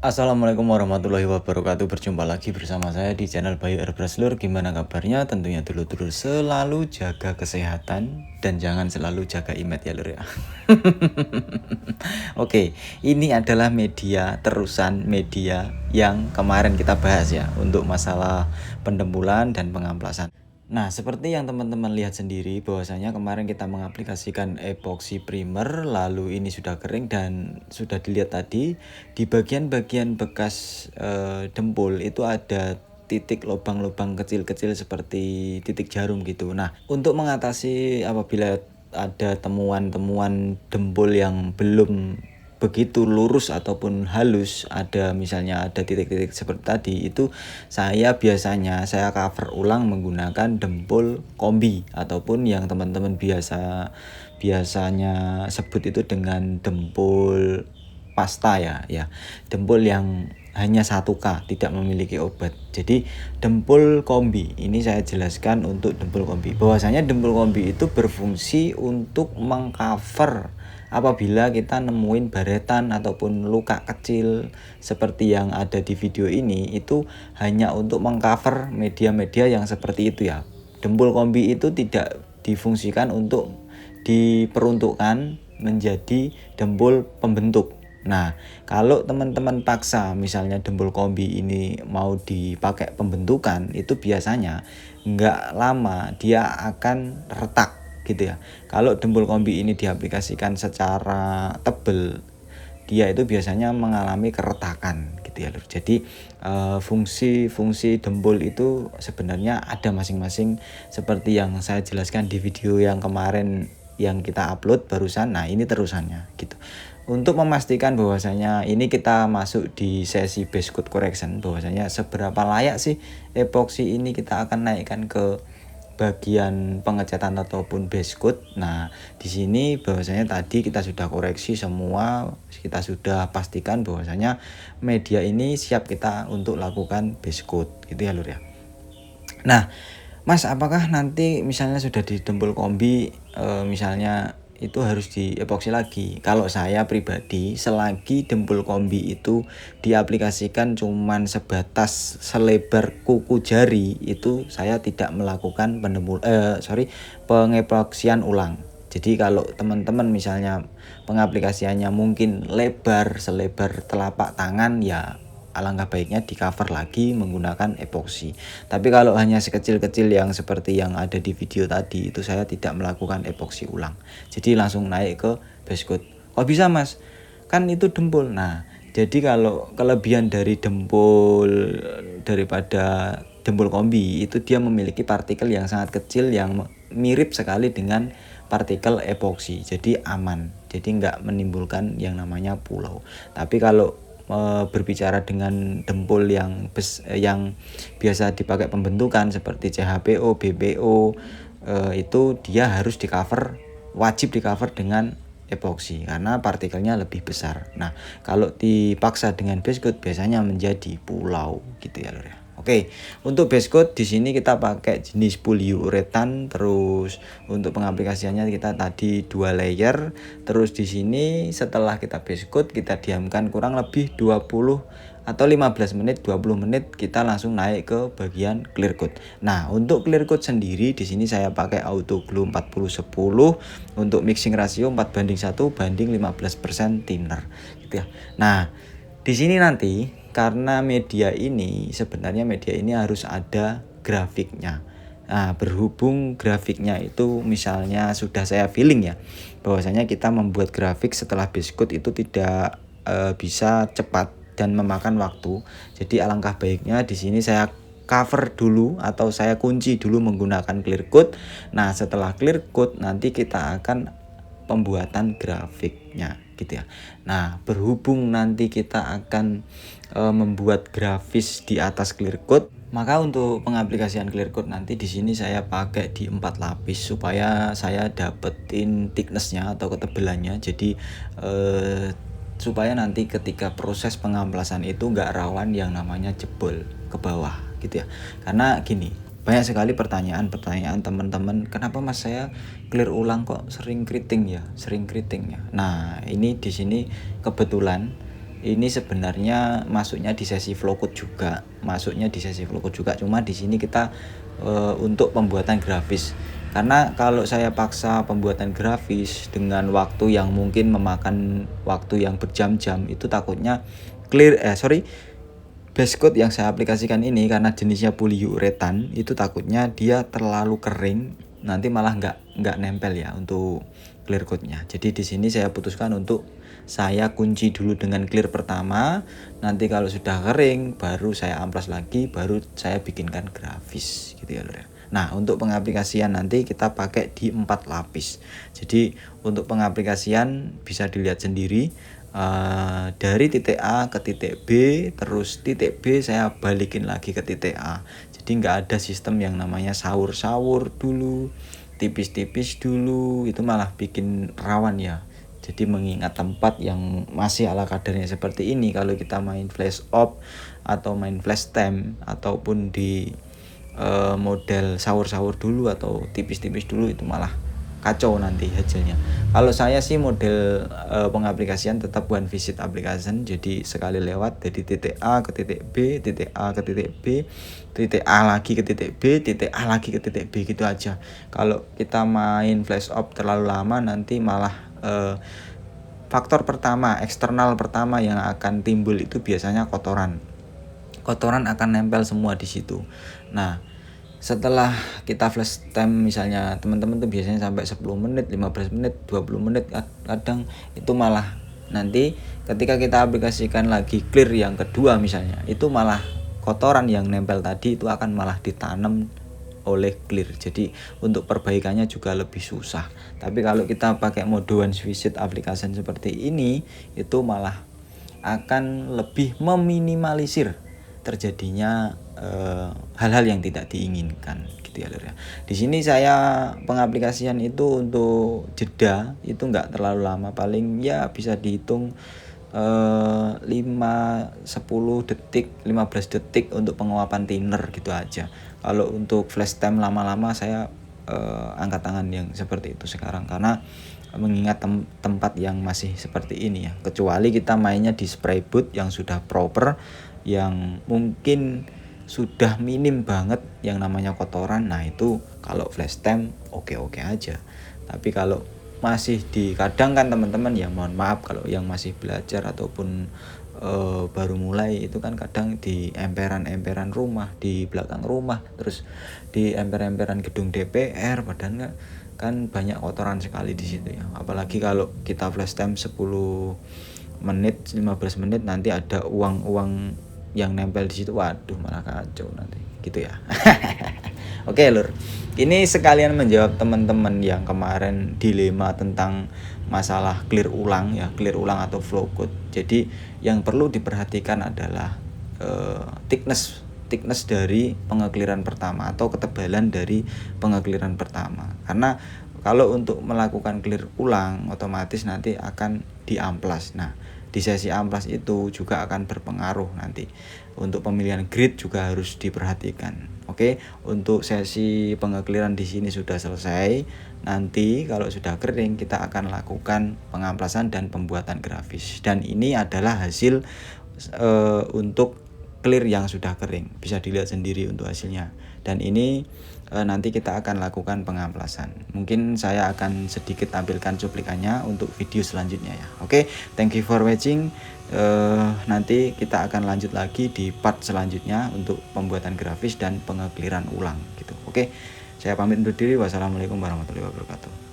Assalamualaikum warahmatullahi wabarakatuh. Berjumpa lagi bersama saya di channel Bayu Airbrush Lur. Gimana kabarnya? Tentunya dulur-dulur selalu jaga kesehatan dan jangan selalu jaga image ya Lur ya. Oke, ini adalah media terusan media yang kemarin kita bahas ya untuk masalah pendembulan dan pengamplasan. Nah, seperti yang teman-teman lihat sendiri bahwasanya kemarin kita mengaplikasikan epoxy primer, lalu ini sudah kering dan sudah dilihat tadi di bagian-bagian bekas dempul itu ada titik lubang-lubang kecil-kecil seperti titik jarum gitu. Nah, untuk mengatasi apabila ada temuan-temuan dempul yang belum begitu lurus ataupun halus, ada misalnya ada titik-titik seperti tadi, itu saya biasanya cover ulang menggunakan dempul kombi ataupun yang teman-teman biasanya sebut itu dengan dempul pasta ya dempul yang hanya 1K tidak memiliki obat. Jadi dempul kombi ini saya jelaskan untuk dempul kombi bahwasanya dempul kombi itu berfungsi untuk mengcover apabila kita nemuin baretan ataupun luka kecil seperti yang ada di video ini, itu hanya untuk mengcover media-media yang seperti itu ya. Dempul kombi itu tidak difungsikan untuk diperuntukkan menjadi dempul pembentuk. Nah, kalau teman-teman paksa misalnya dempul kombi ini mau dipakai pembentukan, itu biasanya nggak lama dia akan retak gitu ya. Kalau dempul kombi ini diaplikasikan secara tebal, dia itu biasanya mengalami keretakan gitu ya Lur. Jadi fungsi-fungsi dempul itu sebenarnya ada masing-masing seperti yang saya jelaskan di video yang kemarin yang kita upload barusan. Nah, ini terusannya gitu. Untuk memastikan bahwasanya ini kita masuk di sesi base coat correction, bahwasanya seberapa layak sih epoxy ini kita akan naikkan ke bagian pengecatan ataupun base coat. Nah, di sini bahwasanya tadi kita sudah koreksi semua, kita sudah pastikan bahwasanya media ini siap kita untuk lakukan base coat gitu ya Lur ya. Nah, Mas, apakah nanti misalnya sudah di dempul kombi misalnya itu harus di epoksi lagi? Kalau saya pribadi, selagi dempul kombi itu diaplikasikan cuman sebatas selebar kuku jari, itu saya tidak melakukan pengepoksian ulang. Jadi kalau teman-teman misalnya pengaplikasiannya mungkin lebar selebar telapak tangan, ya alangkah baiknya di cover lagi menggunakan epoksi. Tapi kalau hanya sekecil-kecil yang seperti yang ada di video tadi, itu saya tidak melakukan epoksi ulang. Jadi langsung naik ke base coat. Kok bisa Mas? Kan itu dempul. Nah, jadi kalau kelebihan dari dempul daripada dempul kombi itu dia memiliki partikel yang sangat kecil yang mirip sekali dengan partikel epoksi. Jadi aman. Jadi nggak menimbulkan yang namanya pulau. Tapi kalau berbicara dengan dempul yang biasa dipakai pembentukan seperti CHPO, BPO, itu dia harus wajib di cover dengan epoksi karena partikelnya lebih besar. Nah, kalau dipaksa dengan base coat biasanya menjadi pulau gitu ya Lur ya. Oke, untuk base coat di sini kita pakai jenis poliuretan, terus untuk pengaplikasiannya kita tadi 2 layer. Terus di sini setelah kita base coat kita diamkan kurang lebih 20 atau 15 menit, 20 menit kita langsung naik ke bagian clear coat. Nah, untuk clear coat sendiri di sini saya pakai auto glue 40-10 untuk mixing rasio 4:1:15% thinner gitu ya. Nah, di sini nanti karena media ini sebenarnya media ini harus ada grafiknya. Nah, berhubung grafiknya itu misalnya sudah saya feeling ya bahwasanya kita membuat grafik setelah base coat itu tidak bisa cepat dan memakan waktu. Jadi alangkah baiknya di sini saya cover dulu atau saya kunci dulu menggunakan clear coat. Nah, setelah clear coat nanti kita akan pembuatan grafiknya gitu ya. Nah, berhubung nanti kita akan membuat grafis di atas clear coat, maka untuk pengaplikasian clear coat nanti di sini saya pakai di 4 lapis supaya saya dapetin thicknessnya atau ketebalannya. Jadi supaya nanti ketika proses pengamplasan itu nggak rawan yang namanya jebol ke bawah gitu ya. Karena gini, banyak sekali pertanyaan teman-teman, kenapa Mas saya clear ulang kok sering keriting ya. Nah, ini di sini kebetulan ini sebenarnya masuknya di sesi flowcode juga, cuma di sini kita untuk pembuatan grafis. Karena kalau saya paksa pembuatan grafis dengan waktu yang mungkin memakan waktu yang berjam-jam, itu takutnya base coat yang saya aplikasikan ini karena jenisnya poliuretan, itu takutnya dia terlalu kering, nanti malah nggak nempel ya untuk clear coatnya. Jadi di sini saya putuskan untuk saya kunci dulu dengan clear pertama, nanti kalau sudah kering baru saya amplas lagi, baru saya bikinkan grafis gitu ya lur ya. Nah, untuk pengaplikasian nanti kita pakai di 4 lapis. Jadi untuk pengaplikasian bisa dilihat sendiri, dari titik A ke titik B, terus titik B saya balikin lagi ke titik A. Jadi nggak ada sistem yang namanya sawur-sawur dulu, tipis-tipis dulu, itu malah bikin rawan ya. Jadi mengingat tempat yang masih ala kadarnya seperti ini, kalau kita main flash op atau main flash temp ataupun di model sawur-sawur dulu atau tipis-tipis dulu, itu malah kacau nanti hasilnya. Kalau saya sih model pengaplikasian tetap one visit application, jadi sekali lewat dari titik A ke titik B, titik A ke titik B, titik A lagi ke titik B, titik A lagi ke titik B, gitu aja. Kalau kita main flash op terlalu lama, nanti malah faktor pertama, eksternal pertama yang akan timbul itu biasanya kotoran akan nempel semua di situ. Nah, setelah kita flash time, misalnya teman-teman tuh biasanya sampai 10 menit, 15 menit, 20 menit, kadang itu malah nanti ketika kita aplikasikan lagi clear yang kedua misalnya, itu malah kotoran yang nempel tadi itu akan malah ditanam oleh clear. Jadi untuk perbaikannya juga lebih susah. Tapi kalau kita pakai mode one visit application seperti ini, itu malah akan lebih meminimalisir terjadinya hal-hal yang tidak diinginkan gitu ya lur ya. Di sini saya pengaplikasian itu untuk jeda itu nggak terlalu lama, paling ya bisa dihitung 5, 10 detik, 15 detik untuk penguapan thinner gitu aja. Kalau untuk flash time lama-lama saya angkat tangan yang seperti itu sekarang, karena mengingat tempat yang masih seperti ini ya. Kecuali kita mainnya di spray booth yang sudah proper, yang mungkin sudah minim banget yang namanya kotoran, nah itu kalau flash time oke-oke aja. Tapi kalau masih kadang kan teman-teman ya, mohon maaf kalau yang masih belajar ataupun baru mulai, itu kan kadang di emperan-emperan rumah, di belakang rumah, terus di emper-emperan gedung DPR, padahal kan banyak kotoran sekali di situ ya. Apalagi kalau kita flash time 10 menit, 15 menit, nanti ada uang yang nempel di situ, waduh malah kacau nanti gitu ya. Oke lur, ini sekalian menjawab teman-teman yang kemarin dilema tentang masalah clear ulang atau flow code. Jadi yang perlu diperhatikan adalah thickness dari pengekliran pertama atau ketebalan dari pengekliran pertama. Karena kalau untuk melakukan clear ulang, otomatis nanti akan diamplas. Nah, di sesi amplas itu juga akan berpengaruh nanti. Untuk pemilihan grid juga harus diperhatikan. Oke, untuk sesi pengekliran di sini sudah selesai. Nanti kalau sudah kering, kita akan lakukan pengamplasan dan pembuatan grafis. Dan ini adalah hasil untuk clear yang sudah kering. Bisa dilihat sendiri untuk hasilnya. Dan ini nanti kita akan lakukan pengamplasan. Mungkin saya akan sedikit tampilkan cuplikannya untuk video selanjutnya ya. Oke, thank you for watching. Nanti kita akan lanjut lagi di part selanjutnya untuk pembuatan grafis dan pengekliran ulang gitu. Oke, saya pamit undur diri. Wassalamualaikum warahmatullahi wabarakatuh.